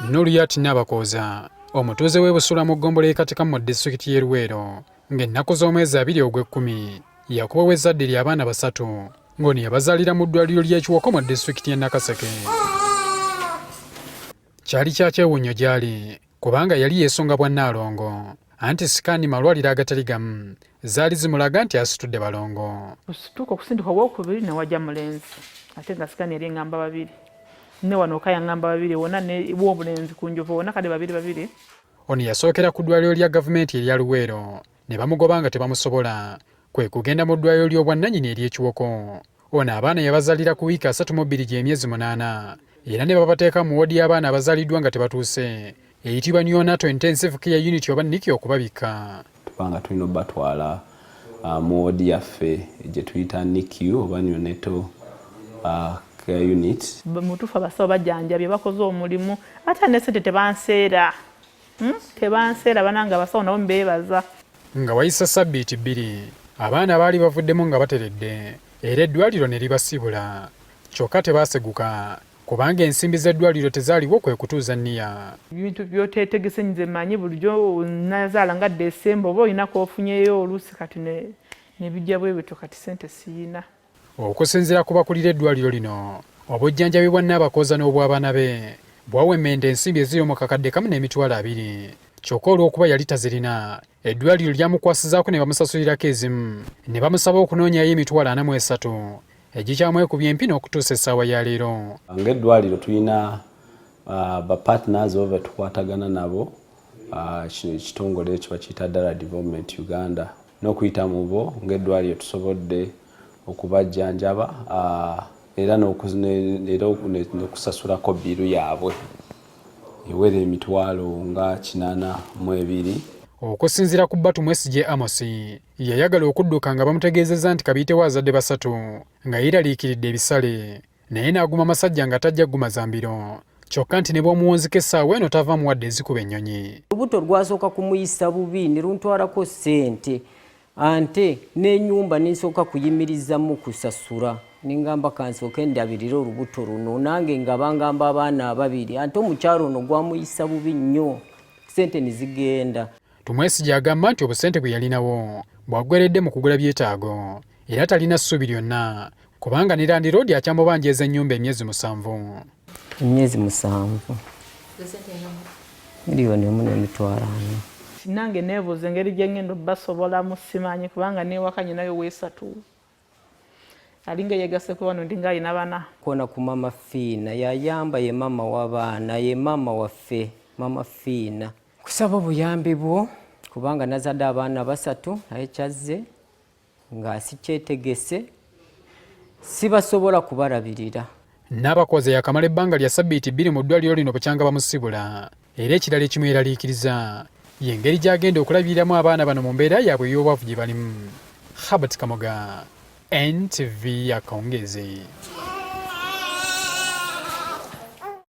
Nuluyaati Nabakooza, omutuuze w'e Busula mu ggombolola y'e mu disitulikiti y'e Luweero, ng'ennaku z'omwezi 2 Ogw'ekkumi yakuba Eyazadde abaana basatu ng'oni yabazaalira mu ddwaliro ly'e Kiwoko mu disitulikiti y'e Nakaseke. Kyali kya kyewuunyo gy'ali kubanga yali yeesonga bwa Nnaalongo, anti sikaani malwaliro agatali gamu zaali zimulaga nti asitudde balongo. Osituuka okusindika Owookubiri ne wajja mulenzi ate nga sikaani yali eŋŋamba babiri. Ne wano kayaŋŋamba babiri wonna ne w'obulenzi ku njovu wonna kale babiri. Ono yasookera ku ddwaliro lya gavumenti erya Luweero ne bamugoba nga tebamusobola, kwe kugenda mu ddwaliro ly'obwannannyini ery'e Kiwoko. Ono abaana yabazaalira ku wiiki 32 gy'emyezi 8 era ne babateeka mu woodi y'abaana abazaaliddwa nga tebatuuse eyitibwa Neonatal Intensive Care Unit oba NICU okubabika. Tubanga tulina obbatwala mu woodi yaffe gye tuyita NICU oba Neonatal Care Unit. Mutuufu abasawo bajjanjabye bakoze omulimu ate ne ssente tebanseera. Tebanseera bananga abasawo nabo mbeebaza. Nga wayisa ssabbiiti 2 abaana baali bavuddemu nga bateredde era eddwaliro ne libasibula. Kyokka tebaaseguka kubanga ensimbi z'eddwaliro tezaaliwo kwe kutuuza nniya. Ebintu by'oteetegese nze mmanyi bulijjo nazaala nga Desemba oba olina k'ofunyeyo oluusi kati ne bijja bwe bityo kati ssente siyina. Okusinziira ku bakulira eddwaliro lino, obujjanjabi bwa Nabakooza n'obw'abaana be bwawemmenda ensimbi eziri mu kakadde kamu n'emitwalo 2. Kyokka olw'okuba yali tazirina, eddwaliro lyamukwasizaako ne bamusasulirako ezimu ne bamusaba okunoonyayo emitwalo 43 egikyamwekubya empini okutuusa essaawa ya leero. Ng'eddwaliro tulina ba-partners oba betukwatagana nabo, kino ekitongole ekyo bakiyita Dala Development Uganda, n'okuyita mu bo ng'eddwaliro tusobodde okubajjanjaba era n'okusasulako bbiiru yaabwe ewera emitwalo nga 82. Okusinziira ku Batu Mwesige Amos, yayagala okudduka nga bamutegeezezza nti kabiitewo azadde basatu nga yeeraliikiridde ebisale, naye n'aguma amasajja nga tajja gumaza mbiro, kyokka nti ne bw'omuwonzika essaawa eno tava muwadde ezikuba ennyonyi. Olubuto lwasooka kumuyisa bubi ne luntwalako ssente ante n'ennyumba n'ensooka kuyimirizamu kusasula. Ningamba kansooke ndabirira olubuto luno nange nga bangamba abaana 2 ate omukyalo ono gwamuyisa bubi nnyo ssente ne zigenda. Tumwesige agamba nti obusente bwe yalinawo bwaggweredde mu kugula byetaago era talina ssuubi lyonna kubanga ne Land Road akyamubanjeeza ennyumba emyezi 7. Emyezi 7 miliyoni 1.4. Nange neebuuza engeri gye ngenda basobolamu simanyi kubanga neewakanye nayo weesatu. Alinga yegaseko wano ndinga alina bana. Kona ku mama Fiina yayamba ye mama w'abaana ye mama waffe mama Fiina. Kusaba obuyambi bwo kubanga nazadde abaana basatu naye kyazze nga sikyetegese sibasobola kubalabirira. Nabakooza yakamala ebbanga lya ssabbiiti 2 mu ddwaliro lino bukyanga bamusibula era ekirala ekimweraliikiriza y'engeri gy'agenda okulabiriramu abaana bano mu mbeera yaabwe ey'obwavu gye balimu. Habert Kamoga, NTV Akawungeezi.